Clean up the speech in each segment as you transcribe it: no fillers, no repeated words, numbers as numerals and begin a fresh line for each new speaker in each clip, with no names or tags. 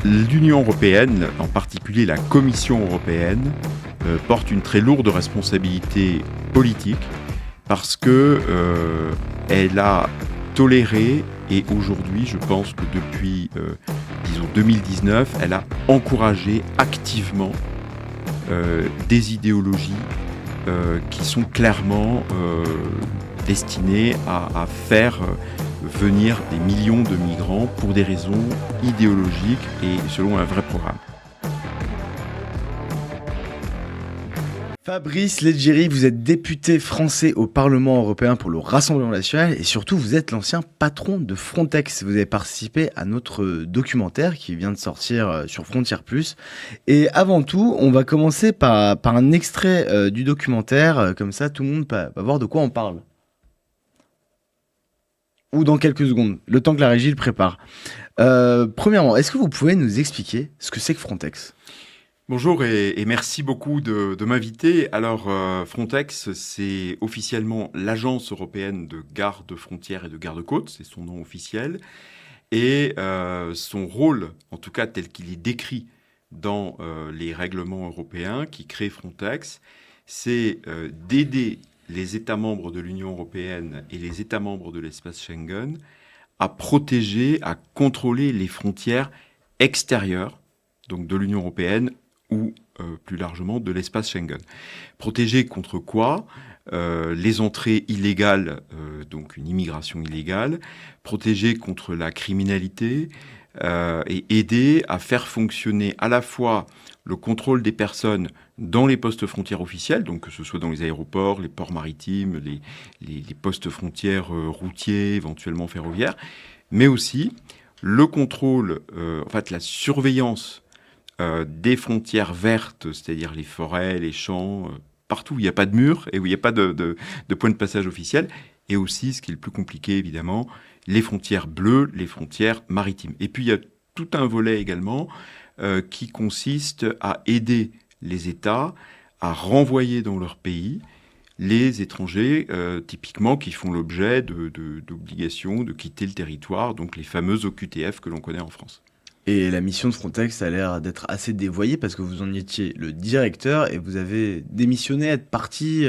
l'Union européenne, en particulier la Commission européenne, porte une très lourde responsabilité politique parce que elle a toléré, et aujourd'hui, je pense que depuis, disons 2019, elle a encouragé activement des idéologies qui sont clairement destinées à faire venir des millions de migrants pour des raisons idéologiques et selon un vrai programme.
Fabrice Leggeri, vous êtes député français au Parlement européen pour le Rassemblement national et surtout vous êtes l'ancien patron de Frontex. Vous avez participé à notre documentaire qui vient de sortir sur Frontières Plus. Et avant tout, on va commencer par un extrait du documentaire, comme ça tout le monde va voir de quoi on parle. Ou dans quelques secondes, le temps que la régie le prépare. Premièrement, est-ce que vous pouvez nous expliquer ce que c'est que Frontex ?
Bonjour et merci beaucoup de m'inviter. Alors Frontex, c'est officiellement l'Agence européenne de garde-frontières et de garde-côtes, c'est son nom officiel. Et son rôle, en tout cas tel qu'il est décrit dans les règlements européens qui créent Frontex, c'est d'aider les États membres de l'Union européenne et les États membres de l'espace Schengen à protéger, à contrôler les frontières extérieures, donc de l'Union européenne, ou plus largement de l'espace Schengen. Protéger contre quoi ? Les entrées illégales, donc une immigration illégale, protéger contre la criminalité et aider à faire fonctionner à la fois le contrôle des personnes dans les postes frontières officiels, donc que ce soit dans les aéroports, les ports maritimes, les postes frontières routiers, éventuellement ferroviaires, mais aussi le contrôle, la surveillance des frontières vertes, c'est-à-dire les forêts, les champs, partout où il n'y a pas de mur et où il n'y a pas de point de passage officiel, et aussi, ce qui est le plus compliqué évidemment, les frontières bleues, les frontières maritimes. Et puis il y a tout un volet également qui consiste à aider les États à renvoyer dans leur pays les étrangers, typiquement, qui font l'objet d'obligations de quitter le territoire, donc les fameuses OQTF que l'on connaît en France.
Et la mission de Frontex a l'air d'être assez dévoyée parce que vous en étiez le directeur et vous avez démissionné, être parti...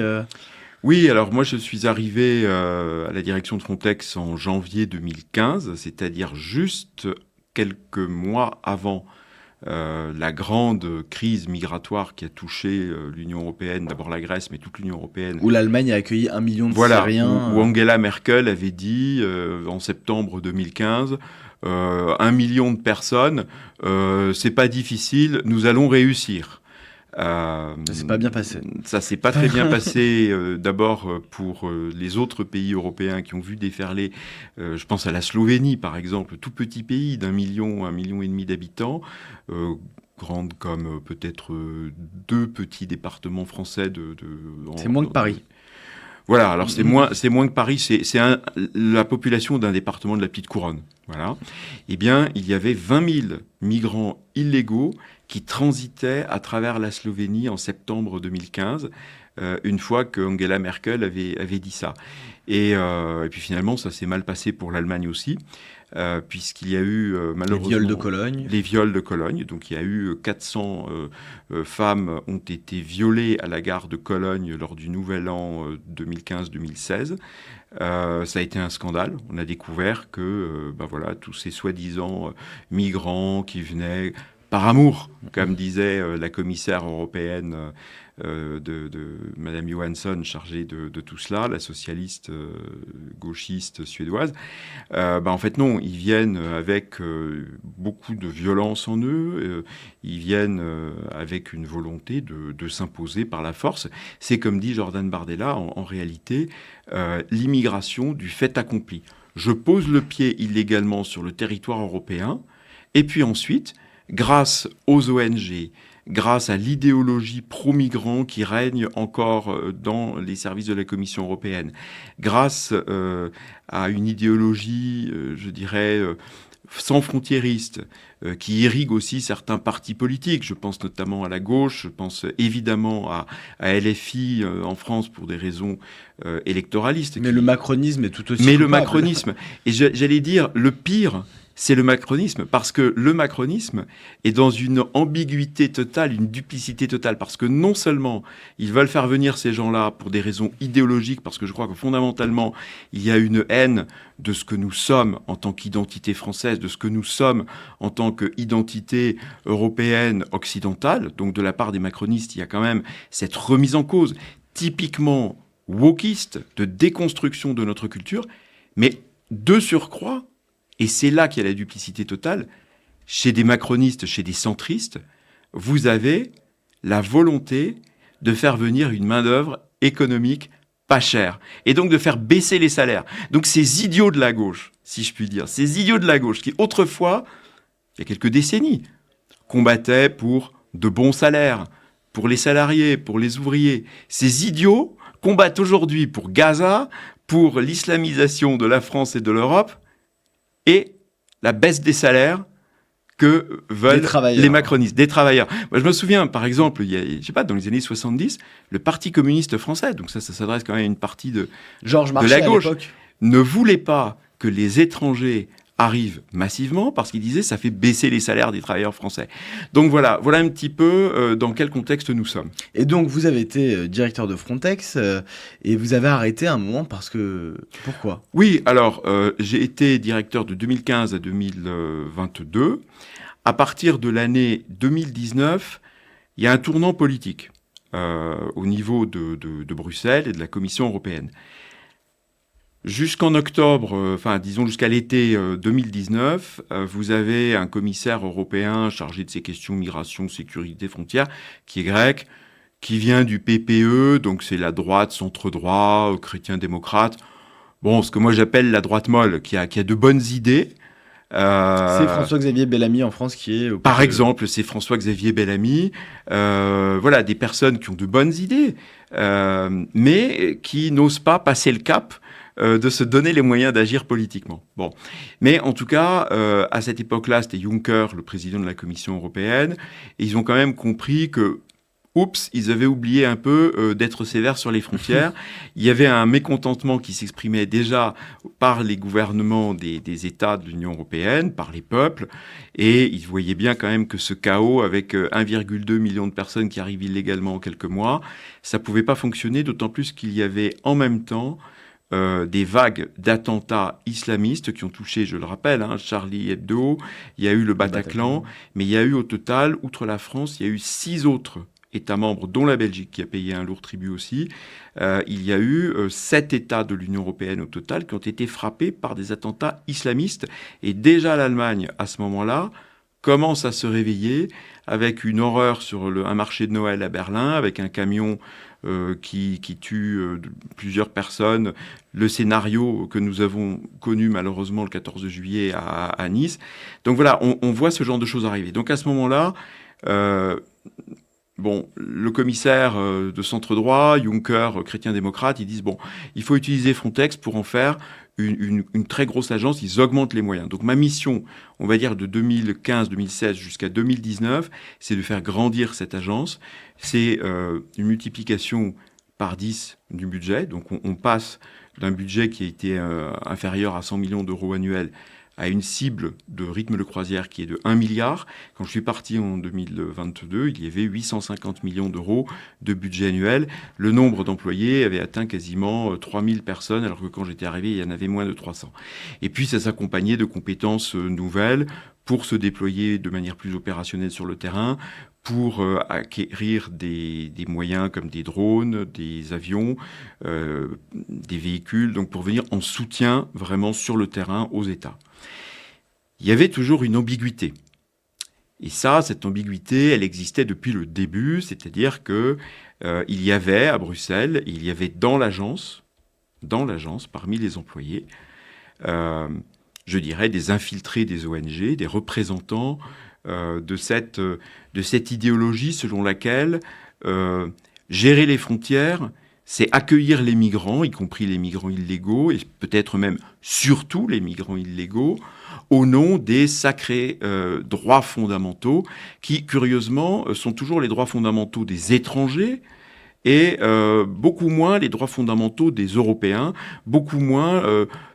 Oui, alors moi je suis arrivé à la direction de Frontex en janvier 2015, c'est-à-dire juste quelques mois avant la grande crise migratoire qui a touché l'Union européenne, d'abord la Grèce, mais toute l'Union européenne.
Où l'Allemagne a accueilli 1 million de Syriens.
Où Angela Merkel avait dit en septembre 2015... 1 million de personnes, c'est pas difficile, nous allons réussir.
Ça s'est pas bien passé.
Ça s'est pas très bien passé, d'abord pour les autres pays européens qui ont vu déferler, je pense à la Slovénie par exemple, tout petit pays d'1 million, 1,5 million d'habitants, grande comme peut-être 2 petits départements français
c'est moins que Paris.
Voilà, alors c'est moins que Paris, c'est la population d'un département de la Petite Couronne. Voilà. Eh bien, il y avait 20 000 migrants illégaux qui transitaient à travers la Slovénie en septembre 2015, une fois que Angela Merkel avait dit ça. Et puis finalement, ça s'est mal passé pour l'Allemagne aussi, puisqu'il y a eu malheureusement... Les viols de Cologne. Donc il y a eu 400 femmes ont été violées à la gare de Cologne lors du Nouvel An 2015-2016. Ça a été un scandale. On a découvert que tous ces soi-disant migrants qui venaient par amour, comme disait la commissaire européenne de Madame Johansson, chargée de tout cela, la socialiste gauchiste suédoise. En fait non, ils viennent avec beaucoup de violence en eux, ils viennent avec une volonté de s'imposer par la force. C'est comme dit Jordan Bardella, en réalité, l'immigration du fait accompli. Je pose le pied illégalement sur le territoire européen, et puis ensuite, grâce aux ONG, grâce à l'idéologie pro-migrants qui règne encore dans les services de la Commission européenne, grâce à une idéologie, sans frontiériste, qui irrigue aussi certains partis politiques. Je pense notamment à la gauche, je pense évidemment à LFI en France pour des raisons électoralistes.
Mais le macronisme est tout aussi
Mais
coupable.
le macronisme, et j'allais dire, le pire, c'est le macronisme, parce que le macronisme est dans une ambiguïté totale, une duplicité totale, parce que non seulement ils veulent faire venir ces gens-là pour des raisons idéologiques, parce que je crois que fondamentalement, il y a une haine de ce que nous sommes en tant qu'identité française, de ce que nous sommes en tant qu'identité européenne occidentale, donc de la part des macronistes, il y a quand même cette remise en cause, typiquement wokiste, de déconstruction de notre culture, mais de surcroît, et c'est là qu'il y a la duplicité totale, chez des macronistes, chez des centristes, vous avez la volonté de faire venir une main-d'œuvre économique pas chère, et donc de faire baisser les salaires. Donc ces idiots de la gauche, si je puis dire, ces idiots de la gauche qui autrefois, il y a quelques décennies, combattaient pour de bons salaires, pour les salariés, pour les ouvriers, ces idiots combattent aujourd'hui pour Gaza, pour l'islamisation de la France et de l'Europe, et la baisse des salaires que veulent les macronistes, des travailleurs. Moi, je me souviens, par exemple, je sais pas, dans les années 70, le Parti communiste français, donc ça s'adresse quand même à une partie de la gauche, ne voulait pas que les étrangers arrivent massivement parce qu'ils disaient ça fait baisser les salaires des travailleurs français. Donc voilà un petit peu dans quel contexte nous sommes.
Et donc vous avez été directeur de Frontex et vous avez arrêté un moment parce que... Pourquoi ?
Oui, alors j'ai été directeur de 2015 à 2022. À partir de l'année 2019, il y a un tournant politique au niveau de Bruxelles et de la Commission européenne. Jusqu'en octobre, disons jusqu'à l'été 2019, vous avez un commissaire européen chargé de ces questions migration, sécurité, frontières, qui est grec, qui vient du PPE, donc c'est la droite, centre-droit, chrétien-démocrate. Bon, ce que moi j'appelle la droite molle, qui a de bonnes idées.
C'est François-Xavier Bellamy en France qui est...
Par exemple, c'est François-Xavier Bellamy. Voilà, des personnes qui ont de bonnes idées, mais qui n'osent pas passer le cap de se donner les moyens d'agir politiquement. Bon. Mais en tout cas, à cette époque-là, c'était Juncker, le président de la Commission européenne, et ils ont quand même compris que, oups, ils avaient oublié un peu d'être sévères sur les frontières. Il y avait un mécontentement qui s'exprimait déjà par les gouvernements des États de l'Union européenne, par les peuples, et ils voyaient bien quand même que ce chaos, avec 1,2 million de personnes qui arrivent illégalement en quelques mois, ça pouvait pas fonctionner, d'autant plus qu'il y avait en même temps des vagues d'attentats islamistes qui ont touché, je le rappelle, Charlie Hebdo, il y a eu le Bataclan, mais il y a eu au total, outre la France, il y a eu 6 autres États membres, dont la Belgique qui a payé un lourd tribut aussi. Il y a eu 7 États de l'Union européenne au total qui ont été frappés par des attentats islamistes. Et déjà l'Allemagne, à ce moment-là, commence à se réveiller avec une horreur sur un marché de Noël à Berlin, avec un camion qui tue plusieurs personnes, le scénario que nous avons connu malheureusement le 14 juillet à Nice. Donc voilà, on voit ce genre de choses arriver. Donc à ce moment-là, le commissaire de centre-droit, Juncker, chrétien-démocrate, ils disent, il faut utiliser Frontex pour en faire une très grosse agence, ils augmentent les moyens. Donc ma mission, on va dire de 2015-2016 jusqu'à 2019, c'est de faire grandir cette agence. C'est une multiplication par 10 du budget. Donc on passe d'un budget qui a été inférieur à 100 millions d'euros annuels à une cible de rythme de croisière qui est de 1 milliard. Quand je suis parti en 2022, il y avait 850 millions d'euros de budget annuel. Le nombre d'employés avait atteint quasiment 3000 personnes, alors que quand j'étais arrivé, il y en avait moins de 300. Et puis, ça s'accompagnait de compétences nouvelles pour se déployer de manière plus opérationnelle sur le terrain, pour acquérir des moyens comme des drones, des avions, des véhicules, donc pour venir en soutien vraiment sur le terrain aux États. Il y avait toujours une ambiguïté. Et cette ambiguïté, elle existait depuis le début, c'est-à-dire que il y avait à Bruxelles, il y avait dans l'agence, parmi les employés, je dirais des infiltrés des ONG, des représentants de cette idéologie selon laquelle gérer les frontières, c'est accueillir les migrants, y compris les migrants illégaux, et peut-être même surtout les migrants illégaux, au nom des sacrés droits fondamentaux, qui, curieusement, sont toujours les droits fondamentaux des étrangers, et beaucoup moins les droits fondamentaux des Européens, beaucoup moins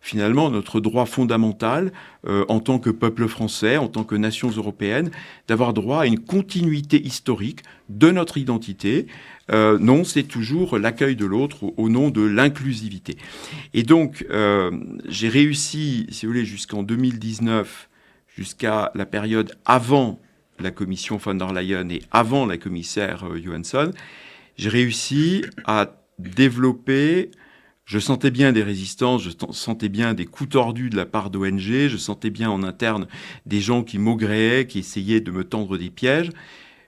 finalement notre droit fondamental en tant que peuple français, en tant que nation européenne, d'avoir droit à une continuité historique de notre identité. Non, c'est toujours l'accueil de l'autre au nom de l'inclusivité. Et donc, j'ai réussi, si vous voulez, jusqu'en 2019, jusqu'à la période avant la commission von der Leyen et avant la commissaire Johansson, j'ai réussi à développer. Je sentais bien des résistances, je sentais bien des coups tordus de la part d'ONG, je sentais bien en interne des gens qui maugréaient, qui essayaient de me tendre des pièges,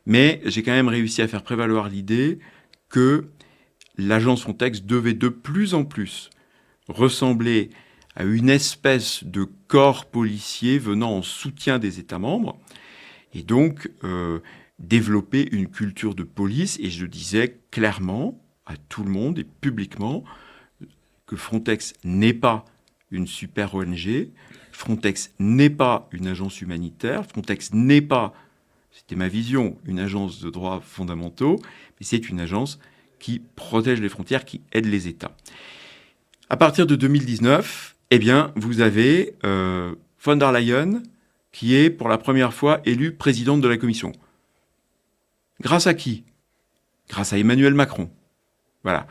mais j'ai quand même réussi à faire prévaloir l'idée que l'agence Frontex devait de plus en plus ressembler à une espèce de corps policier venant en soutien des États membres, et donc développer une culture de police. Et je disais clairement à tout le monde et publiquement que Frontex n'est pas une super ONG, Frontex n'est pas une agence humanitaire, Frontex n'est pas, c'était ma vision, une agence de droits fondamentaux, mais c'est une agence qui protège les frontières, qui aide les États. À partir de 2019, eh bien, vous avez von der Leyen qui est pour la première fois élue présidente de la Commission. Grâce à qui ? Grâce à Emmanuel Macron. Voilà.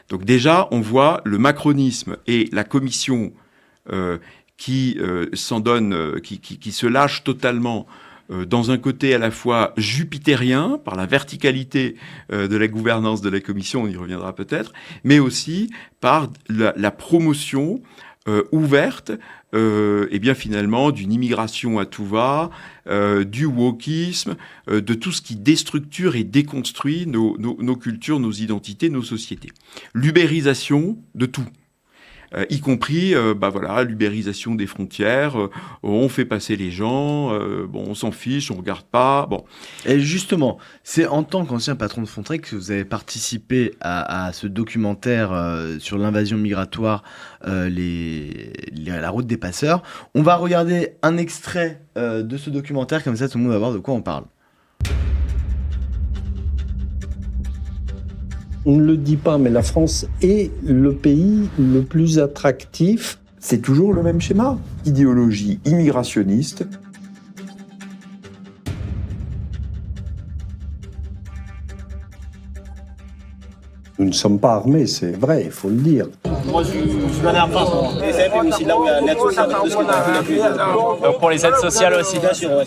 Donc déjà, on voit le macronisme et la Commission qui s'en donne, qui se lâche totalement dans un côté à la fois jupitérien, par la verticalité de la gouvernance de la Commission, on y reviendra peut-être, mais aussi par la promotion ouverte, et bien finalement d'une immigration à tout va, du wokisme, de tout ce qui déstructure et déconstruit nos cultures, nos identités, nos sociétés. L'ubérisation de tout. Y compris l'ubérisation des frontières, on fait passer les gens, on s'en fiche, on regarde pas. Bon.
Et justement, c'est en tant qu'ancien patron de Frontex que vous avez participé à ce documentaire sur l'invasion migratoire, la route des passeurs. On va regarder un extrait de ce documentaire, comme ça tout le monde va voir de quoi on parle.
On ne le dit pas, mais la France est le pays le plus attractif.
C'est toujours le même schéma. Idéologie immigrationniste.
Nous ne sommes pas armés, c'est vrai, il faut le dire.
Moi, je suis allé en France. Et c'est un pays aussi là où il y a l'aide sociale.
Donc pour les aides sociales aussi.
Bien sûr, ouais.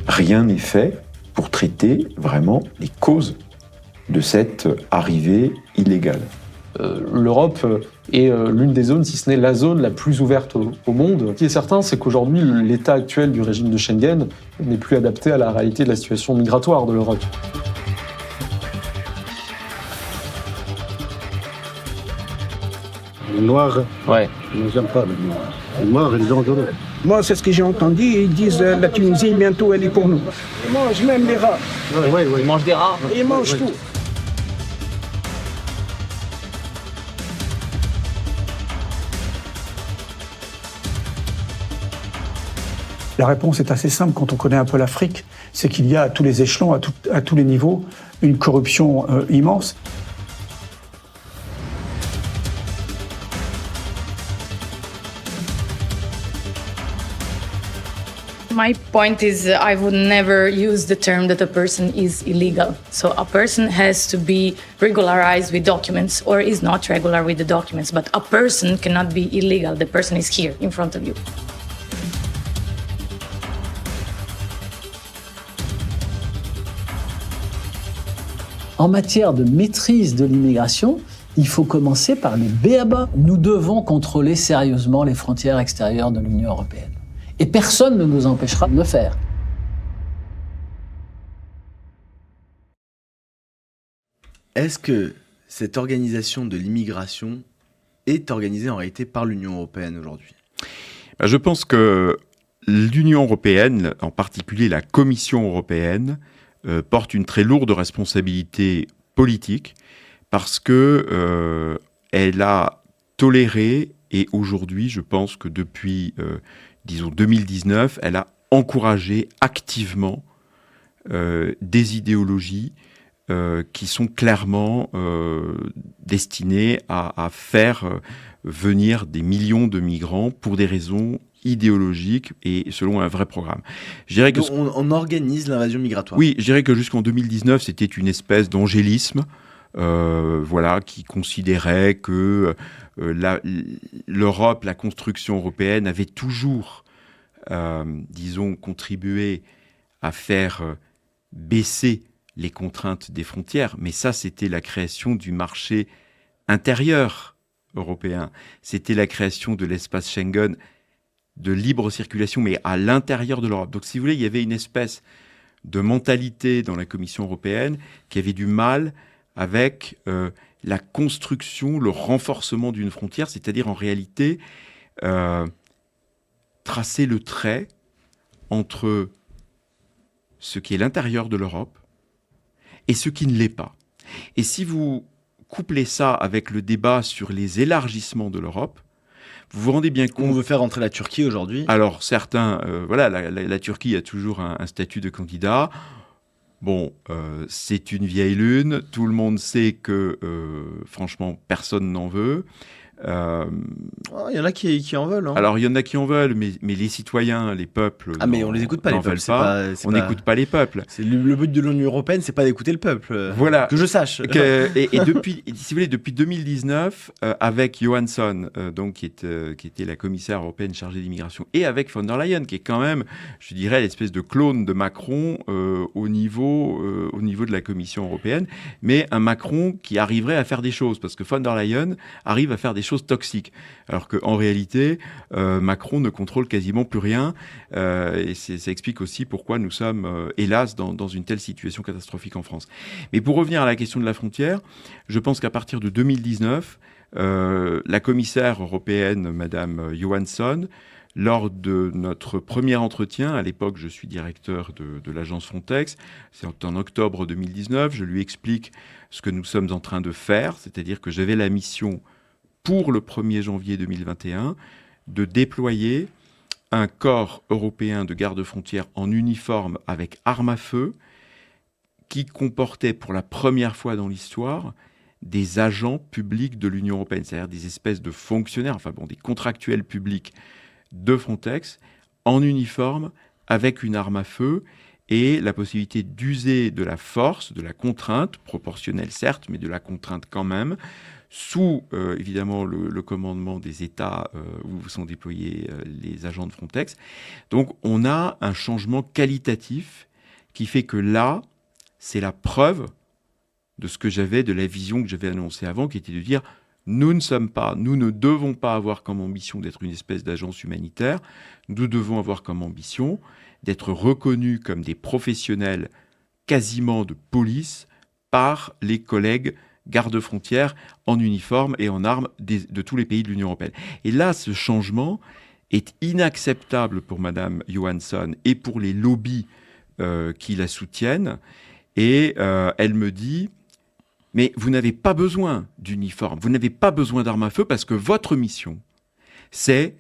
Rien n'est fait pour traiter vraiment les causes de cette arrivée illégale.
L'Europe est l'une des zones, si ce n'est la zone la plus ouverte au monde. Ce qui est certain, c'est qu'aujourd'hui, l'état actuel du régime de Schengen n'est plus adapté à la réalité de la situation migratoire de l'Europe.
Les Noirs,
Ouais.
ils n'aiment pas les Noirs. Les Noirs, ils ont dangereux.
Moi, c'est ce que j'ai entendu. Ils disent la Tunisie, bientôt, elle est pour nous. Ils mangent même les rats.
Ils mangent des rats.
Ils mangent tout.
La réponse est assez simple quand on connaît un peu l'Afrique. C'est qu'il y a à tous les échelons, à tous les niveaux, une corruption immense.
My point is I would never use the term that a person is illegal. So a person has to be regularized with documents or is not regular with the documents. But a person cannot be illegal. The person is here in front of you.
En matière de maîtrise de l'immigration, il faut commencer par les b.a.-ba. Nous devons contrôler sérieusement les frontières extérieures de l'Union européenne. Et personne ne nous empêchera de le faire.
Est-ce que cette organisation de l'immigration est organisée en réalité par l'Union européenne aujourd'hui ?
Je pense que l'Union européenne, en particulier la Commission européenne, porte une très lourde responsabilité politique parce que elle a toléré Et aujourd'hui, je pense que depuis, disons, 2019, elle a encouragé activement des idéologies qui sont clairement destinées à faire venir des millions de migrants pour des raisons idéologiques et selon un vrai programme. Je dirais que
on organise l'invasion migratoire.
Oui, je dirais que jusqu'en 2019, c'était une espèce d'angélisme, qui considérait que l'Europe, la construction européenne avait toujours, contribué à faire baisser les contraintes des frontières. Mais ça, c'était la création du marché intérieur européen. C'était la création de l'espace Schengen de libre circulation, mais à l'intérieur de l'Europe. Donc, si vous voulez, il y avait une espèce de mentalité dans la Commission européenne qui avait du mal avec la construction, le renforcement d'une frontière, c'est-à-dire en réalité tracer le trait entre ce qui est l'intérieur de l'Europe et ce qui ne l'est pas. Et si vous couplez ça avec le débat sur les élargissements de l'Europe, vous vous rendez bien compte...
On veut faire entrer la Turquie aujourd'hui.
Alors certains, la Turquie a toujours un statut de candidat. Bon, c'est une vieille lune. Tout le monde sait que, franchement, personne n'en veut.
Il y en a qui en veulent. Hein.
Alors, il y en a qui en veulent, mais les citoyens, les peuples...
mais on les écoute pas, les peuples.
On n'écoute pas les peuples.
C'est le but de l'Union européenne, c'est pas d'écouter le peuple.
Voilà.
Que je sache.
Et depuis, si vous voulez, depuis 2019, avec Johansson, qui était la commissaire européenne chargée de l'immigration, et avec von der Leyen, qui est quand même, je dirais, l'espèce de clone de Macron au niveau de la Commission européenne, mais un Macron qui arriverait à faire des choses, parce que von der Leyen arrive à faire des choses toxiques. Alors qu'en réalité, Macron ne contrôle quasiment plus rien. Et ça explique aussi pourquoi nous sommes, hélas, dans une telle situation catastrophique en France. Mais pour revenir à la question de la frontière, je pense qu'à partir de 2019, la commissaire européenne, Madame Johansson, lors de notre premier entretien, à l'époque je suis directeur de l'agence Frontex, c'est en octobre 2019, je lui explique ce que nous sommes en train de faire, c'est-à-dire que j'avais la mission pour le 1er janvier 2021, de déployer un corps européen de garde-frontières en uniforme avec arme à feu qui comportait pour la première fois dans l'histoire des agents publics de l'Union européenne, c'est-à-dire des espèces de fonctionnaires, des contractuels publics de Frontex en uniforme avec une arme à feu et la possibilité d'user de la force, de la contrainte, proportionnelle certes, mais de la contrainte quand même, sous, évidemment, le commandement des États où sont déployés les agents de Frontex. Donc, on a un changement qualitatif qui fait que là, c'est la preuve de ce que j'avais, de la vision que j'avais annoncée avant, qui était de dire nous ne devons pas avoir comme ambition d'être une espèce d'agence humanitaire, nous devons avoir comme ambition d'être reconnus comme des professionnels quasiment de police par les collègues gardes-frontières en uniforme et en armes de tous les pays de l'Union européenne. Et là, ce changement est inacceptable pour Madame Johansson et pour les lobbies qui la soutiennent. Et elle me dit, mais vous n'avez pas besoin d'uniforme, vous n'avez pas besoin d'armes à feu parce que votre mission, c'est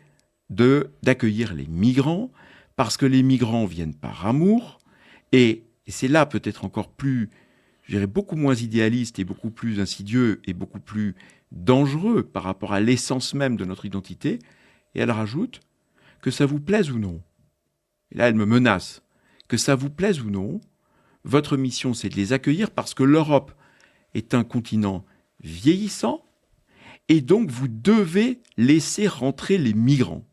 d'accueillir les migrants, parce que les migrants viennent par amour. Et c'est là peut-être encore plus... je dirais beaucoup moins idéaliste et beaucoup plus insidieux et beaucoup plus dangereux par rapport à l'essence même de notre identité. Et elle rajoute que ça vous plaise ou non. Et là, elle me menace. Que ça vous plaise ou non, votre mission, c'est de les accueillir parce que l'Europe est un continent vieillissant et donc vous devez laisser rentrer les migrants.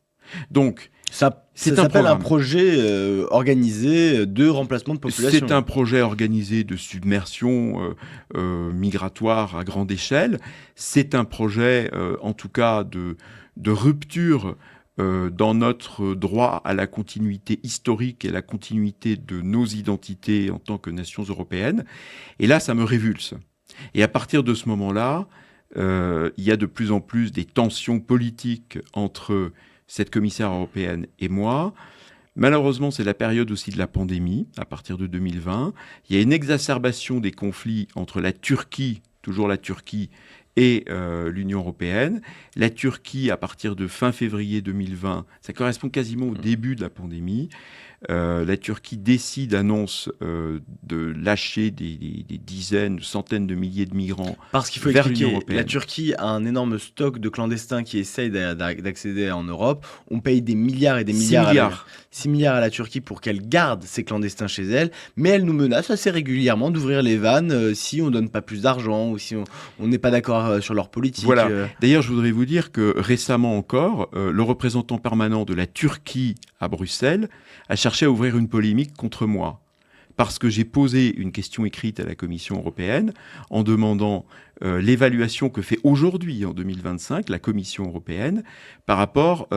Donc,
ça s'appelle un projet organisé de remplacement de population.
C'est un projet organisé de submersion migratoire à grande échelle. C'est un projet, en tout cas, de rupture dans notre droit à la continuité historique et la continuité de nos identités en tant que nations européennes. Et là, ça me révulse. Et à partir de ce moment-là, il y a de plus en plus des tensions politiques entre cette commissaire européenne et moi. Malheureusement, c'est la période aussi de la pandémie, à partir de 2020. Il y a une exacerbation des conflits entre la Turquie, toujours la Turquie, et l'Union européenne. La Turquie, à partir de fin février 2020, ça correspond quasiment au début de la pandémie, la Turquie annonce de lâcher des dizaines, centaines de milliers de migrants
Parce qu'il faut
vers
expliquer,
l'Union européenne.
la Turquie a un énorme stock de clandestins qui essayent d'accéder en Europe. On paye des milliards et des
6
milliards. 6 milliards à la Turquie pour qu'elle garde ses clandestins chez elle, mais elle nous menace assez régulièrement d'ouvrir les vannes si on donne pas plus d'argent ou si on n'est pas d'accord sur leur politique.
Voilà. D'ailleurs, je voudrais vous dire que récemment encore, le représentant permanent de la Turquie à Bruxelles a cherché à ouvrir une polémique contre moi. Parce que j'ai posé une question écrite à la Commission européenne en demandant l'évaluation que fait aujourd'hui, en 2025, la Commission européenne par rapport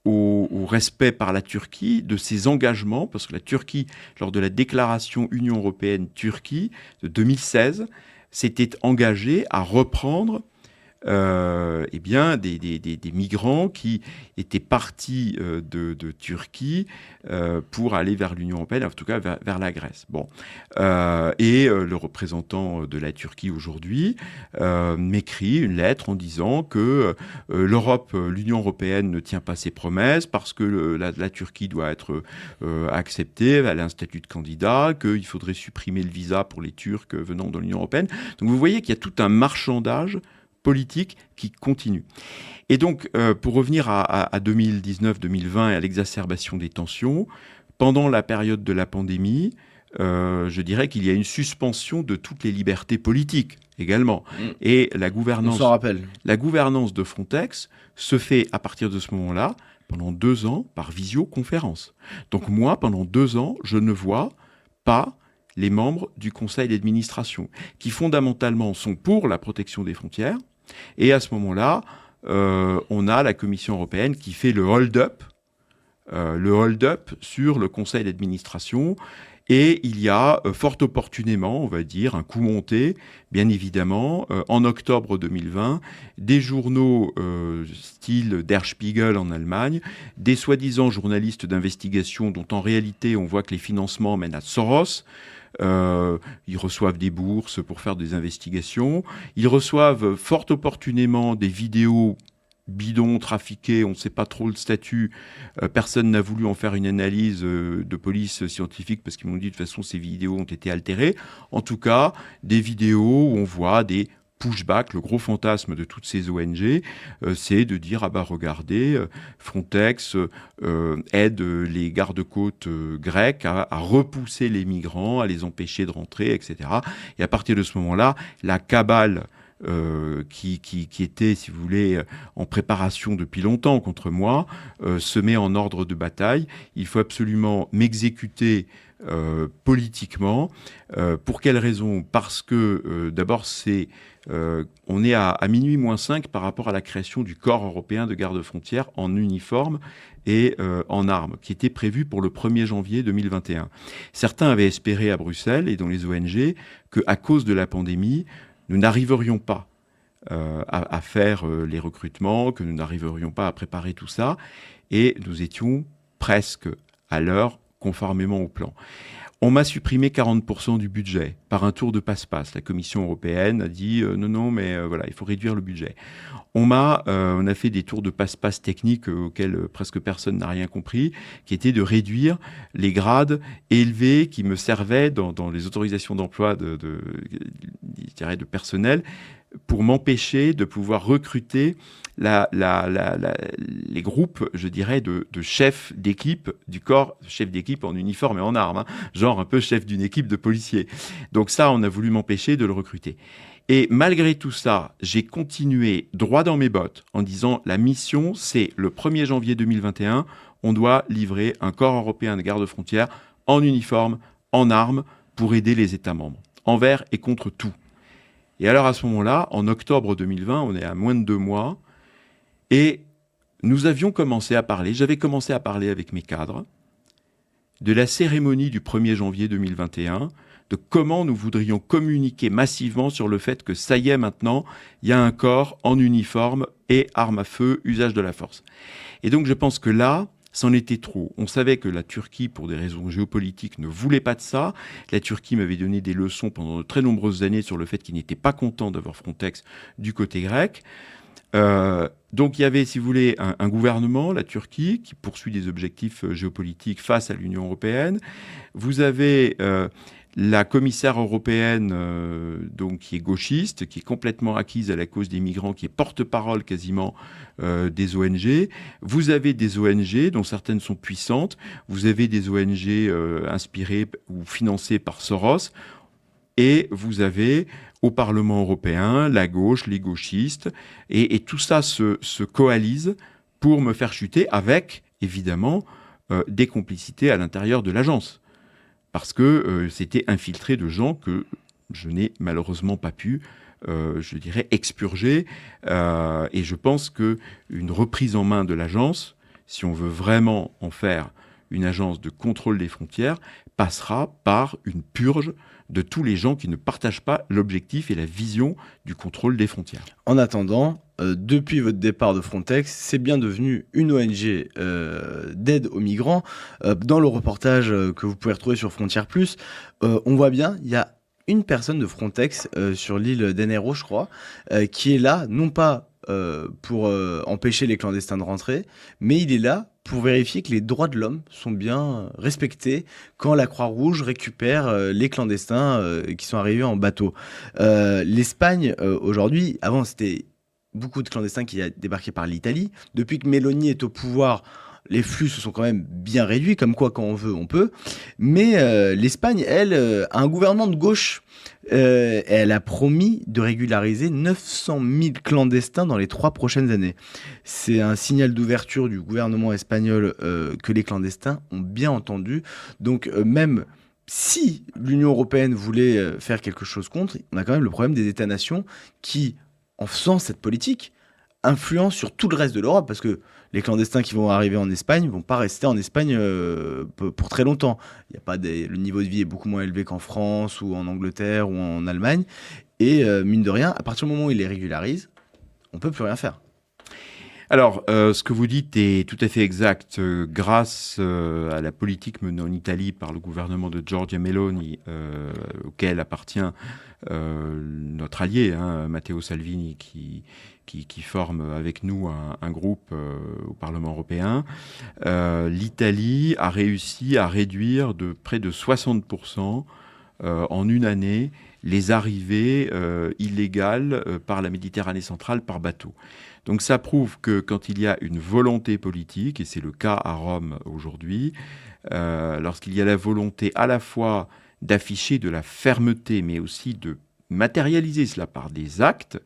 au respect par la Turquie de ses engagements, parce que la Turquie, lors de la déclaration Union européenne-Turquie de 2016, s'était engagée à reprendre eh bien, des migrants qui étaient partis de Turquie pour aller vers l'Union européenne, en tout cas vers la Grèce. Bon. Le représentant de la Turquie aujourd'hui m'écrit une lettre en disant que l'Union européenne ne tient pas ses promesses parce que la Turquie doit être acceptée, elle a un statut de candidat, qu'il faudrait supprimer le visa pour les Turcs venant de l'Union européenne. Donc vous voyez qu'il y a tout un marchandage politique qui continue. Et donc, pour revenir à 2019-2020 et à l'exacerbation des tensions, pendant la période de la pandémie, je dirais qu'il y a une suspension de toutes les libertés politiques également. Et la gouvernance de Frontex se fait à partir de ce moment-là, pendant 2 ans, par visioconférence. Donc moi, pendant 2 ans, je ne vois pas les membres du conseil d'administration, qui fondamentalement sont pour la protection des frontières. Et à ce moment-là, on a la Commission européenne qui fait le hold-up sur le conseil d'administration. Et il y a, fort opportunément, on va dire, un coup monté, bien évidemment, en octobre 2020, des journaux style Der Spiegel en Allemagne, des soi-disant journalistes d'investigation dont en réalité on voit que les financements mènent à Soros. Ils reçoivent des bourses pour faire des investigations. Ils reçoivent fort opportunément des vidéos bidons, trafiqués, on ne sait pas trop le statut. Personne n'a voulu en faire une analyse de police scientifique parce qu'ils m'ont dit de toute façon ces vidéos ont été altérées. En tout cas, des vidéos où on voit des pushback, le gros fantasme de toutes ces ONG, c'est de dire ah bah regardez, Frontex aide les gardes-côtes grecs à repousser les migrants, à les empêcher de rentrer, etc. Et à partir de ce moment-là, la cabale qui était, si vous voulez, en préparation depuis longtemps contre moi, se met en ordre de bataille. Il faut absolument m'exécuter politiquement. Pour quelle raison ? Parce que d'abord on est à minuit moins 5 par rapport à la création du corps européen de garde-frontières en uniforme et en armes, qui était prévu pour le 1er janvier 2021. Certains avaient espéré à Bruxelles et dans les ONG qu'à cause de la pandémie, nous n'arriverions pas à faire les recrutements, que nous n'arriverions pas à préparer tout ça, et nous étions presque à l'heure, conformément au plan. On m'a supprimé 40% du budget par un tour de passe-passe. La Commission européenne a dit non, mais voilà, il faut réduire le budget. On a fait des tours de passe-passe techniques auxquels presque personne n'a rien compris, qui étaient de réduire les grades élevés qui me servaient dans les autorisations d'emploi de personnel pour m'empêcher de pouvoir recruter les groupes, je dirais, de chefs d'équipe du corps, chefs d'équipe en uniforme et en armes, hein, genre un peu chef d'une équipe de policiers. Donc ça, on a voulu m'empêcher de le recruter. Et malgré tout ça, j'ai continué droit dans mes bottes en disant la mission, c'est le 1er janvier 2021, on doit livrer un corps européen de garde-frontières en uniforme, en armes, pour aider les États membres, envers et contre tout. Et alors à ce moment-là, en octobre 2020, on est à moins de 2 mois, et nous avions commencé à parler, j'avais commencé à parler avec mes cadres, de la cérémonie du 1er janvier 2021, de comment nous voudrions communiquer massivement sur le fait que ça y est maintenant, il y a un corps en uniforme et arme à feu, usage de la force. Et donc je pense que là, c'en était trop. On savait que la Turquie, pour des raisons géopolitiques, ne voulait pas de ça. La Turquie m'avait donné des leçons pendant de très nombreuses années sur le fait qu'il n'était pas content d'avoir Frontex du côté grec. Donc il y avait, si vous voulez, un gouvernement, la Turquie, qui poursuit des objectifs géopolitiques face à l'Union européenne. Vous avez la commissaire européenne, donc qui est gauchiste, qui est complètement acquise à la cause des migrants, qui est porte-parole quasiment des ONG. Vous avez des ONG dont certaines sont puissantes. Vous avez des ONG inspirées ou financées par Soros. Et vous avez au Parlement européen la gauche, les gauchistes, et tout ça se coalise pour me faire chuter avec, évidemment, des complicités à l'intérieur de l'agence. Parce que c'était infiltré de gens que je n'ai malheureusement pas pu, je dirais, expurger. Et je pense qu'une reprise en main de l'agence, si on veut vraiment en faire une agence de contrôle des frontières, passera par une purge de tous les gens qui ne partagent pas l'objectif et la vision du contrôle des frontières.
En attendant, depuis votre départ de Frontex, c'est bien devenu une ONG d'aide aux migrants. Dans le reportage que vous pouvez retrouver sur Frontières Plus, on voit bien, il y a une personne de Frontex sur l'île d'Enero, je crois, qui est là, non pas pour empêcher les clandestins de rentrer, mais il est là pour vérifier que les droits de l'homme sont bien respectés quand la Croix-Rouge récupère les clandestins qui sont arrivés en bateau. L'Espagne, aujourd'hui, avant c'était beaucoup de clandestins qui débarquaient par l'Italie. Depuis que Meloni est au pouvoir, les flux se sont quand même bien réduits, comme quoi quand on veut, on peut. Mais l'Espagne, elle, a un gouvernement de gauche. Elle a promis de régulariser 900 000 clandestins dans les 3 prochaines années. C'est un signal d'ouverture du gouvernement espagnol que les clandestins ont bien entendu. Donc même si l'Union européenne voulait faire quelque chose contre, on a quand même le problème des États-nations qui, en faisant cette politique, influencent sur tout le reste de l'Europe, parce que les clandestins qui vont arriver en Espagne ne vont pas rester en Espagne pour très longtemps. Le niveau de vie est beaucoup moins élevé qu'en France ou en Angleterre ou en Allemagne. Et mine de rien, à partir du moment où ils les régularisent, on ne peut plus rien faire.
Alors, ce que vous dites est tout à fait exact. Grâce à la politique menée en Italie par le gouvernement de Giorgia Meloni, auquel appartient notre allié, Matteo Salvini, qui forme avec nous un groupe au Parlement européen, l'Italie a réussi à réduire de près de 60% en une année les arrivées illégales par la Méditerranée centrale par bateau. Donc ça prouve que quand il y a une volonté politique, et c'est le cas à Rome aujourd'hui, lorsqu'il y a la volonté à la fois d'afficher de la fermeté, mais aussi de matérialiser cela par des actes,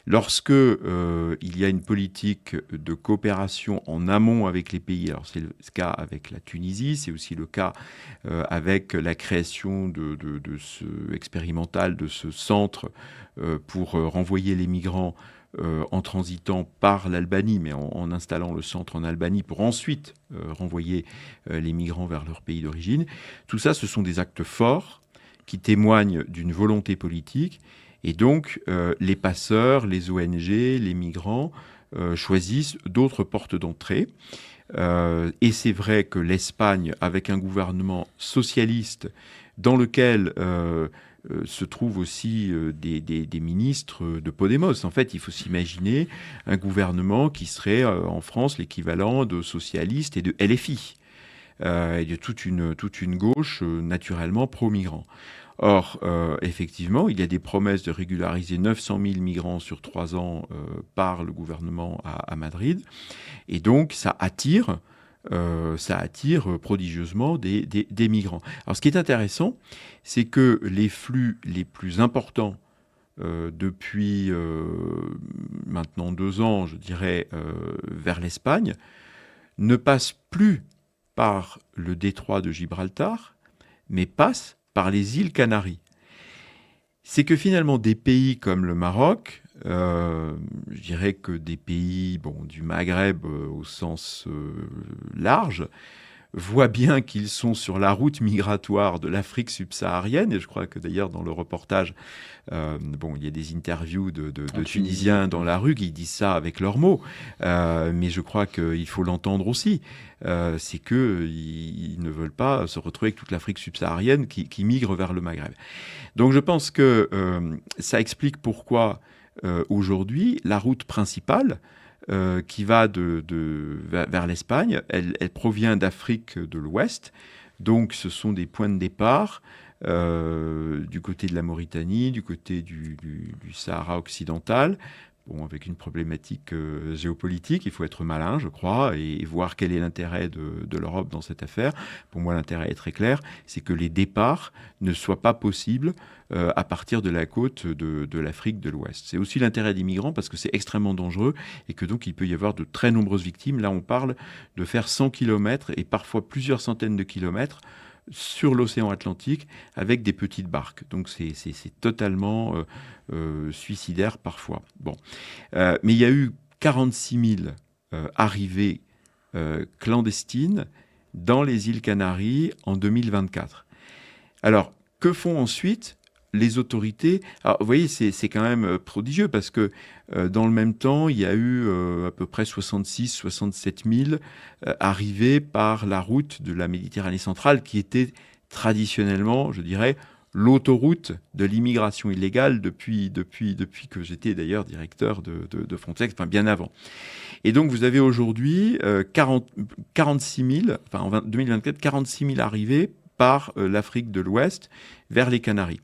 lorsque il y a une politique de coopération en amont avec les pays, alors c'est le cas avec la Tunisie, c'est aussi le cas avec la création de ce expérimental, de ce centre pour renvoyer les migrants en transitant par l'Albanie, mais en installant le centre en Albanie pour ensuite renvoyer les migrants vers leur pays d'origine. Tout ça, ce sont des actes forts qui témoignent d'une volonté politique. Et donc, les passeurs, les ONG, les migrants choisissent d'autres portes d'entrée. Et c'est vrai que l'Espagne, avec un gouvernement socialiste dans lequel se trouvent aussi des ministres de Podemos. En fait, il faut s'imaginer un gouvernement qui serait en France l'équivalent de socialistes et de LFI, et de toute une gauche naturellement pro-migrants. Or, effectivement, il y a des promesses de régulariser 900 000 migrants sur 3 ans par le gouvernement à Madrid. Et donc, ça attire prodigieusement des migrants. Alors, ce qui est intéressant, c'est que les flux les plus importants depuis maintenant 2 ans, je dirais, vers l'Espagne, ne passent plus par le détroit de Gibraltar, mais passent par les îles Canaries. C'est que finalement des pays comme le Maroc, je dirais que des pays du Maghreb au sens large, voient bien qu'ils sont sur la route migratoire de l'Afrique subsaharienne. Et je crois que d'ailleurs, dans le reportage, il y a des interviews de Tunisiens dans la rue qui disent ça avec leurs mots. Mais je crois qu'il faut l'entendre aussi. C'est qu'ils ne veulent pas se retrouver avec toute l'Afrique subsaharienne qui migre vers le Maghreb. Donc je pense que ça explique pourquoi aujourd'hui la route principale qui va vers l'Espagne, elle provient d'Afrique de l'Ouest. Donc ce sont des points de départ du côté de la Mauritanie, du côté du Sahara occidental. Bon, avec une problématique géopolitique, il faut être malin, je crois, et voir quel est l'intérêt de l'Europe dans cette affaire. Pour moi, l'intérêt est très clair, c'est que les départs ne soient pas possibles à partir de la côte de l'Afrique de l'Ouest. C'est aussi l'intérêt des migrants parce que c'est extrêmement dangereux et que donc il peut y avoir de très nombreuses victimes. Là, on parle de faire 100 km et parfois plusieurs centaines de kilomètres sur l'océan Atlantique avec des petites barques. Donc c'est totalement suicidaire parfois. Bon. Mais il y a eu 46 000 arrivées clandestines dans les îles Canaries en 2024. Alors, que font ensuite les autorités? Alors, vous voyez, c'est quand même prodigieux parce que dans le même temps, il y a eu à peu près 66-67 000 arrivées par la route de la Méditerranée centrale qui était traditionnellement, je dirais, l'autoroute de l'immigration illégale depuis que j'étais d'ailleurs directeur de Frontex, enfin bien avant. Et donc vous avez aujourd'hui 46 000, enfin en 2024, 46 000 arrivées par l'Afrique de l'Ouest vers les Canaries.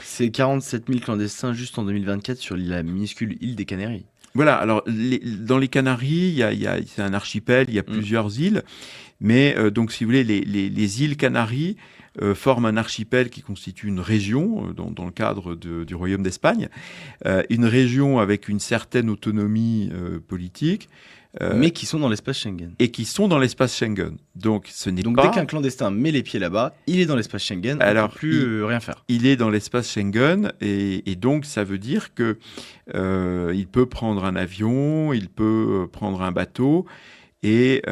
C'est 47 000 clandestins juste en 2024 sur la minuscule île des Canaries.
Voilà, alors dans les Canaries, c'est un archipel, il y a plusieurs îles, mais donc si vous voulez, les îles Canaries forment un archipel qui constitue une région dans le cadre du Royaume d'Espagne, une région avec une certaine autonomie politique.
Mais qui sont dans l'espace Schengen.
Et qui sont dans l'espace Schengen. Donc ce n'est
Donc
pas...
dès qu'un clandestin met les pieds là-bas, il est dans l'espace Schengen, on ne peut plus rien faire.
Il est dans l'espace Schengen et donc ça veut dire que il peut prendre un avion, il peut prendre un bateau. Et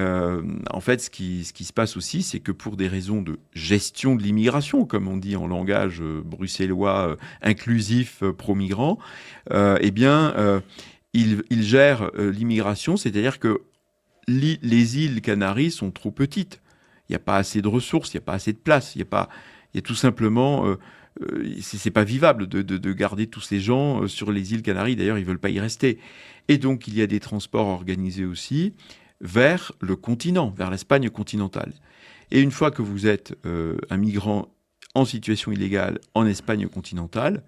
en fait, ce qui se passe aussi, c'est que pour des raisons de gestion de l'immigration, comme on dit en langage bruxellois inclusif pro-migrant, il gère l'immigration, c'est-à-dire que les îles Canaries sont trop petites. Il n'y a pas assez de ressources, il n'y a pas assez de place, il y a tout simplement... c'est pas vivable de garder tous ces gens sur les îles Canaries. D'ailleurs, ils veulent pas y rester. Et donc, il y a des transports organisés aussi vers le continent, vers l'Espagne continentale. Et une fois que vous êtes un migrant en situation illégale en Espagne continentale,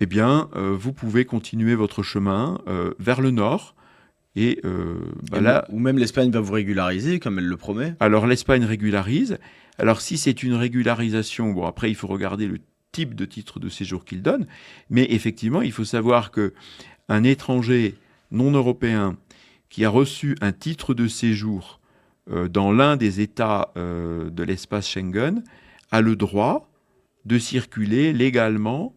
eh bien, vous pouvez continuer votre chemin vers le nord. Et là,
ou même l'Espagne va vous régulariser, comme elle le promet.
Alors, l'Espagne régularise. Alors, si c'est une régularisation, bon, après, il faut regarder le type de titre de séjour qu'il donne. Mais effectivement, il faut savoir qu'un étranger non européen qui a reçu un titre de séjour dans l'un des États de l'espace Schengen a le droit de circuler légalement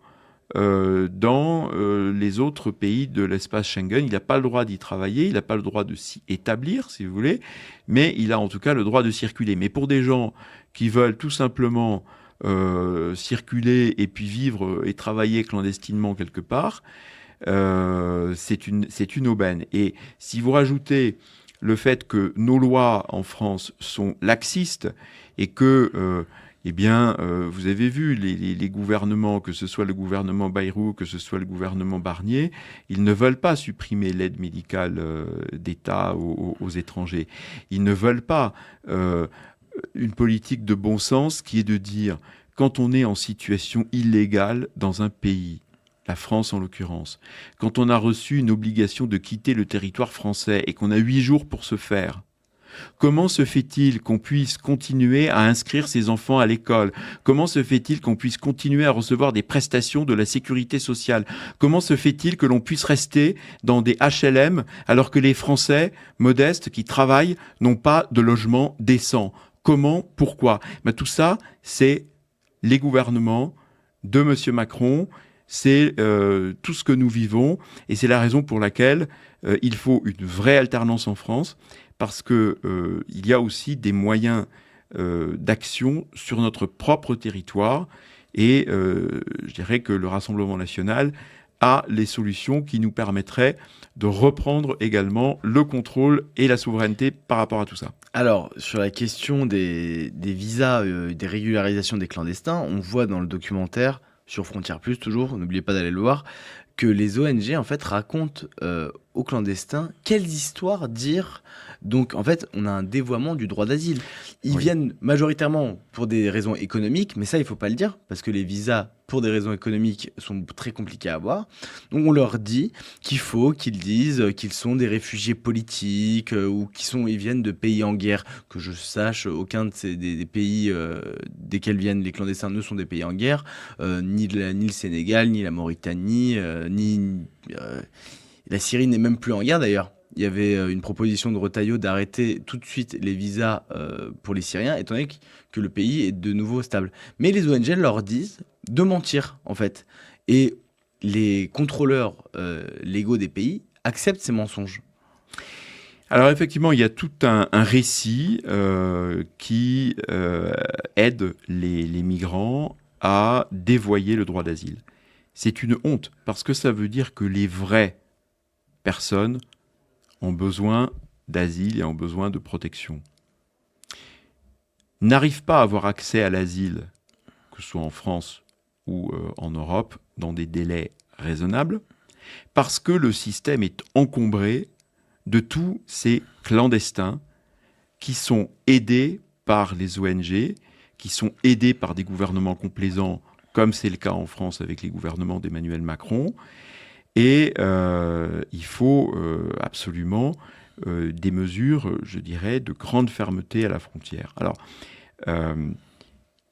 dans les autres pays de l'espace Schengen. Il n'a pas le droit d'y travailler, il n'a pas le droit de s'y établir, si vous voulez, mais il a en tout cas le droit de circuler. Mais pour des gens qui veulent tout simplement circuler et puis vivre et travailler clandestinement quelque part, c'est une aubaine. Et si vous rajoutez le fait que nos lois en France sont laxistes et que vous avez vu les gouvernements, que ce soit le gouvernement Bayrou, que ce soit le gouvernement Barnier, ils ne veulent pas supprimer l'aide médicale d'État aux étrangers. Ils ne veulent pas une politique de bon sens qui est de dire, quand on est en situation illégale dans un pays, la France en l'occurrence, quand on a reçu une obligation de quitter le territoire français et qu'on a 8 jours pour se faire, comment se fait-il qu'on puisse continuer à inscrire ses enfants à l'école? Comment se fait-il qu'on puisse continuer à recevoir des prestations de la sécurité sociale? Comment se fait-il que l'on puisse rester dans des HLM alors que les Français modestes qui travaillent n'ont pas de logement décent? Comment? Pourquoi? Tout ça, c'est les gouvernements de M. Macron. C'est tout ce que nous vivons et c'est la raison pour laquelle il faut une vraie alternance en France parce que il y a aussi des moyens d'action sur notre propre territoire. Et je dirais que le Rassemblement national a les solutions qui nous permettraient de reprendre également le contrôle et la souveraineté par rapport à tout ça.
Alors, sur la question des visas, des régularisations des clandestins, on voit dans le documentaire, sur Frontières Plus toujours, n'oubliez pas d'aller le voir, que les ONG en fait racontent aux clandestins quelles histoires dire. Donc en fait, on a un dévoiement du droit d'asile. Ils viennent majoritairement pour des raisons économiques, mais ça il faut pas le dire parce que les visas pour des raisons économiques sont très compliqués à avoir. Donc on leur dit qu'ils disent qu'ils sont des réfugiés politiques ou ils viennent de pays en guerre. Que je sache, aucun de des pays desquels viennent les clandestins ne sont des pays en guerre, ni le Sénégal, ni la Mauritanie, ni la Syrie n'est même plus en guerre d'ailleurs. Il y avait une proposition de Retailleau d'arrêter tout de suite les visas pour les Syriens, étant donné que le pays est de nouveau stable. Mais les ONG leur disent de mentir, en fait. Et les contrôleurs légaux des pays acceptent ces mensonges.
Alors effectivement, il y a tout un récit qui aide les migrants à dévoyer le droit d'asile. C'est une honte, parce que ça veut dire que les vraies personnes ont besoin d'asile et ont besoin de protection, n'arrivent pas à avoir accès à l'asile, que ce soit en France ou en Europe, dans des délais raisonnables, parce que le système est encombré de tous ces clandestins qui sont aidés par les ONG, qui sont aidés par des gouvernements complaisants, comme c'est le cas en France avec les gouvernements d'Emmanuel Macron. Et il faut absolument des mesures, je dirais, de grande fermeté à la frontière. Alors, il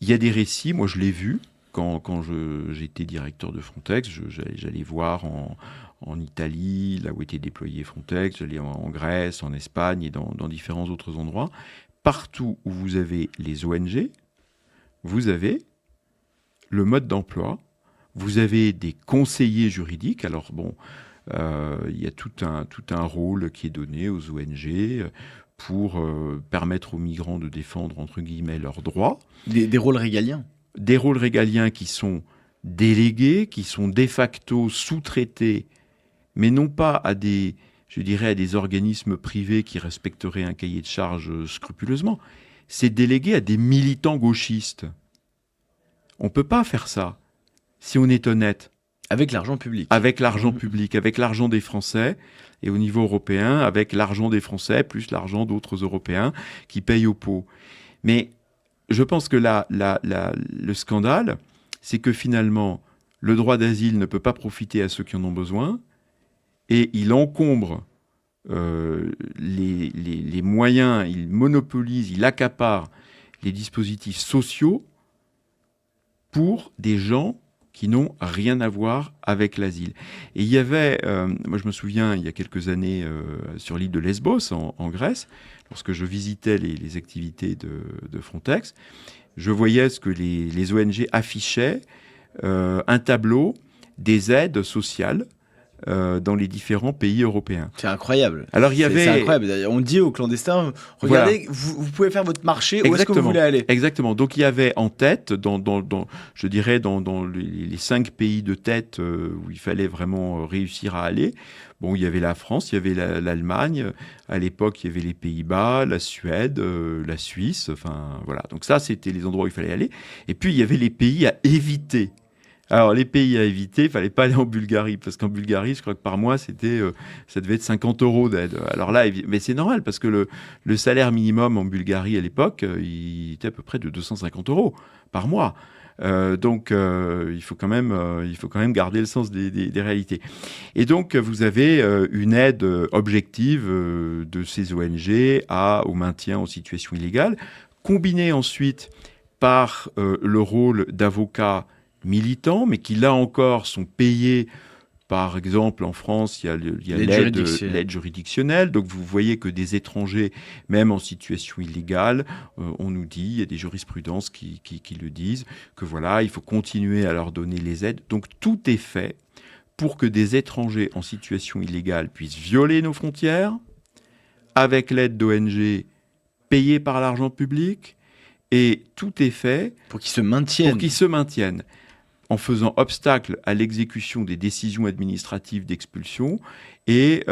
y a des récits, moi je l'ai vu, quand j'étais directeur de Frontex, j'allais voir en Italie, là où était déployé Frontex, j'allais en Grèce, en Espagne et dans différents autres endroits. Partout où vous avez les ONG, vous avez le mode d'emploi, vous avez des conseillers juridiques. Alors bon, il y a tout un rôle qui est donné aux ONG pour permettre aux migrants de défendre, entre guillemets, leurs droits.
Des rôles régaliens.
Des rôles régaliens qui sont délégués, qui sont de facto sous-traités, mais non pas à des organismes privés qui respecteraient un cahier de charges scrupuleusement. C'est délégué à des militants gauchistes. On ne peut pas faire ça, si on est honnête.
Avec l'argent public.
Avec l'argent public, avec l'argent des Français, et au niveau européen, avec l'argent des Français, plus l'argent d'autres Européens qui payent au pot. Mais je pense que le scandale, c'est que finalement, le droit d'asile ne peut pas profiter à ceux qui en ont besoin, et il encombre les moyens, il monopolise, il accapare les dispositifs sociaux pour des gens qui n'ont rien à voir avec l'asile. Et il y avait, moi je me souviens, il y a quelques années, sur l'île de Lesbos, en Grèce, lorsque je visitais les activités de Frontex, je voyais ce que les ONG affichaient, un tableau des aides sociales dans les différents pays européens.
C'est incroyable.
Alors il y avait...
C'est incroyable. On dit aux clandestins, regardez, voilà. vous pouvez faire votre marché, où est-ce que vous voulez aller ?
Exactement. Donc il y avait en tête, dans les 5 pays de tête où il fallait vraiment réussir à aller, bon, il y avait la France, il y avait l'Allemagne, à l'époque il y avait les Pays-Bas, la Suède, la Suisse, enfin voilà. Donc ça, c'était les endroits où il fallait aller. Et puis il y avait les pays à éviter. Alors, les pays à éviter, il fallait pas aller en Bulgarie, parce qu'en Bulgarie, je crois que par mois, ça devait être 50 € d'aide. Alors là, mais c'est normal, parce que le salaire minimum en Bulgarie à l'époque, il était à peu près de 250 € par mois. Donc, il faut quand même garder le sens des réalités. Et donc, vous avez une aide objective de ces ONG au maintien en situation illégale, combinée ensuite par le rôle d'avocats militants, mais qui là encore sont payés. Par exemple, en France, il y a l'aide juridictionnelle. Donc vous voyez que des étrangers, même en situation illégale, on nous dit, il y a des jurisprudences qui le disent, que voilà, il faut continuer à leur donner les aides. Donc tout est fait pour que des étrangers en situation illégale puissent violer nos frontières, avec l'aide d'ONG payée par l'argent public, Et tout est fait
pour qu'ils se maintiennent.
En faisant obstacle à l'exécution des décisions administratives d'expulsion. Et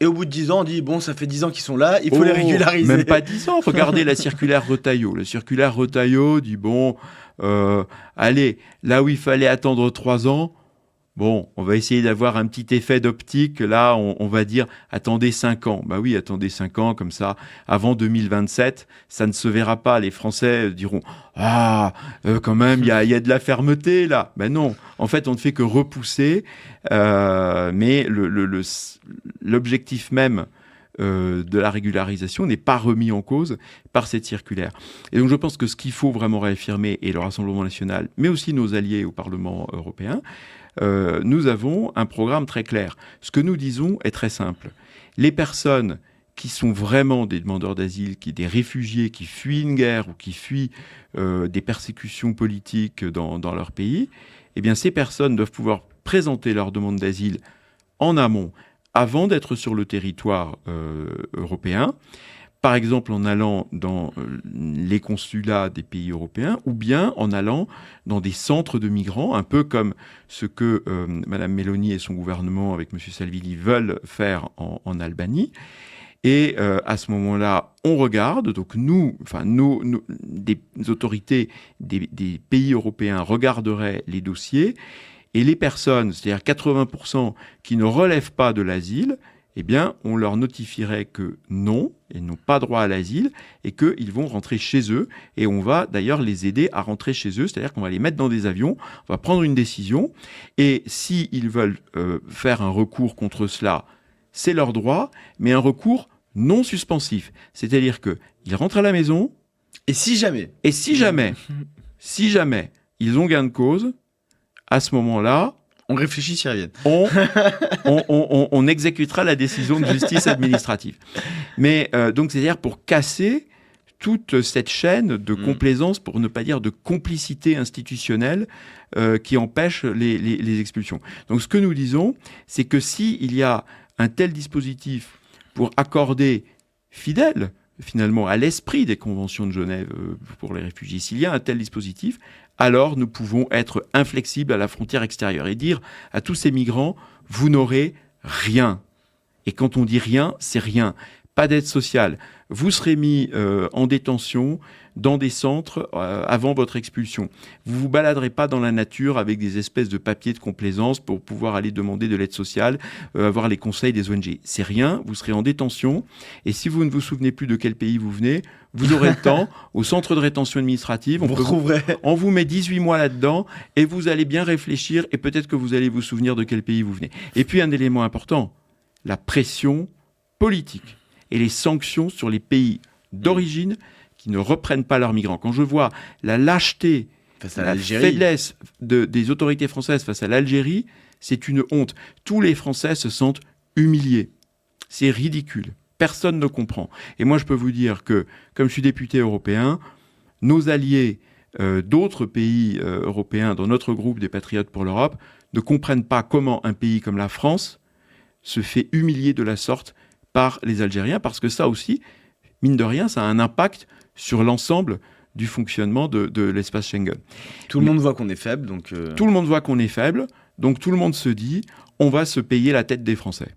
au bout de 10 ans, on dit, bon, ça fait 10 ans qu'ils sont là, il faut les régulariser.
Même pas 10 ans, regardez la circulaire Retailleau. La circulaire Retailleau dit, bon, allez, là où il fallait attendre 3 ans, bon, on va essayer d'avoir un petit effet d'optique. Là, on va dire, attendez 5 ans. Bah oui, attendez 5 ans, comme ça, avant 2027, ça ne se verra pas. Les Français diront, quand même, il y a de la fermeté, là. Ben non, en fait, on ne fait que repousser. Mais l'objectif même de la régularisation n'est pas remis en cause par cette circulaire. Et donc, je pense que ce qu'il faut vraiment réaffirmer, et le Rassemblement national, mais aussi nos alliés au Parlement européen, nous avons un programme très clair. Ce que nous disons est très simple. Les personnes qui sont vraiment des demandeurs d'asile, des réfugiés qui fuient une guerre ou qui fuient des persécutions politiques dans leur pays, eh bien, ces personnes doivent pouvoir présenter leur demande d'asile en amont, avant d'être sur le territoire européen, par exemple en allant dans les consulats des pays européens ou bien en allant dans des centres de migrants, un peu comme ce que Mme Meloni et son gouvernement avec M. Salvini veulent faire en Albanie. Et à ce moment-là, on regarde, donc des autorités des pays européens regarderaient les dossiers et les personnes, c'est-à-dire 80% qui ne relèvent pas de l'asile, eh bien, on leur notifierait que non, ils n'ont pas droit à l'asile et qu'ils vont rentrer chez eux. Et on va d'ailleurs les aider à rentrer chez eux, c'est-à-dire qu'on va les mettre dans des avions, on va prendre une décision. Et s'ils veulent faire un recours contre cela, c'est leur droit, mais un recours non suspensif. C'est-à-dire qu'ils rentrent à la maison.
Et si jamais
ils ont gain de cause, à ce moment-là,
on réfléchit s'ils reviennent.
On exécutera la décision de justice administrative. Mais donc, c'est-à-dire pour casser toute cette chaîne de complaisance, pour ne pas dire de complicité institutionnelle qui empêche les expulsions. Donc, ce que nous disons, c'est que s'il y a un tel dispositif pour accorder fidèle, finalement, à l'esprit des conventions de Genève pour les réfugiés, s'il y a un tel dispositif, alors nous pouvons être inflexibles à la frontière extérieure et dire à tous ces migrants, vous n'aurez rien. Et quand on dit rien, c'est rien. Pas d'aide sociale. Vous serez mis en détention dans des centres avant votre expulsion. Vous ne vous baladerez pas dans la nature avec des espèces de papiers de complaisance pour pouvoir aller demander de l'aide sociale, avoir les conseils des ONG. C'est rien, vous serez en détention. Et si vous ne vous souvenez plus de quel pays vous venez, vous aurez le temps, au centre de rétention administrative, on vous met 18 mois là-dedans et vous allez bien réfléchir et peut-être que vous allez vous souvenir de quel pays vous venez. Et puis un élément important, la pression politique et les sanctions sur les pays d'origine qui ne reprennent pas leurs migrants. Quand je vois la lâcheté, la faiblesse des autorités françaises face à l'Algérie, c'est une honte. Tous les Français se sentent humiliés. C'est ridicule. Personne ne comprend. Et moi, je peux vous dire que, comme je suis député européen, nos alliés d'autres pays européens dans notre groupe des Patriotes pour l'Europe ne comprennent pas comment un pays comme la France se fait humilier de la sorte par les Algériens, parce que ça aussi, mine de rien, ça a un impact sur l'ensemble du fonctionnement de l'espace Schengen.
Tout le monde voit qu'on est faible, donc...
Tout le monde voit qu'on est faible, donc tout le monde se dit, on va se payer la tête des Français.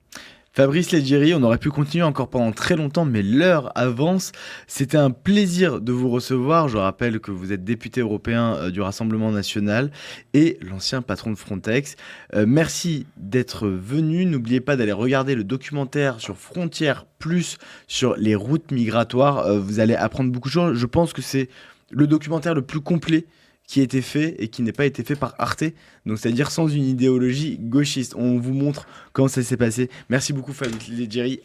Fabrice Leggeri, on aurait pu continuer encore pendant très longtemps, mais l'heure avance. C'était un plaisir de vous recevoir. Je rappelle que vous êtes député européen du Rassemblement national et l'ancien patron de Frontex. Merci d'être venu. N'oubliez pas d'aller regarder le documentaire sur Frontières Plus sur les routes migratoires. Vous allez apprendre beaucoup de choses. Je pense que c'est le documentaire le plus complet qui a été fait et qui n'a pas été fait par Arte, donc c'est-à-dire sans une idéologie gauchiste. On vous montre comment ça s'est passé. Merci beaucoup Fabrice Leggeri.